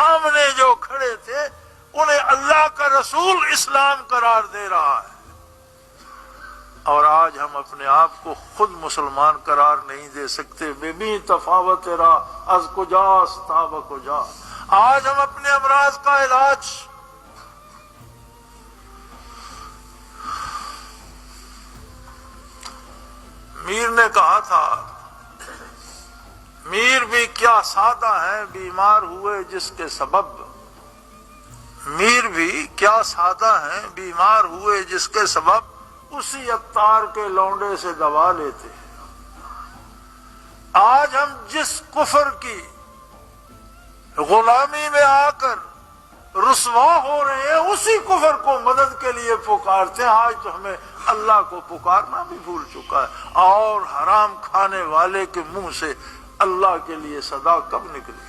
سامنے جو کھڑے تھے انہیں اللہ کا رسول اسلام قرار دے رہا ہے، اور آج ہم اپنے آپ کو خود مسلمان قرار نہیں دے سکتے۔ بے بھی تفاوت را از کجاست تا به کجا۔ آج ہم اپنے امراض کا علاج میر نے کہا تھا، میر بھی کیا سادہ ہیں بیمار ہوئے جس کے سبب، میر بھی کیا سادہ ہیں بیمار ہوئے جس کے سبب، اسی عطار کے لونڈے سے دوا لیتے ہیں۔ آج ہم جس کفر کی غلامی میں آ کر رسوا ہو رہے ہیں اسی کفر کو مدد کے لیے پکارتے ہیں۔ آج تو ہمیں اللہ کو پکارنا بھی بھول چکا ہے، اور حرام کھانے والے کے منہ سے اللہ کے لیے صدا کب نکلی؟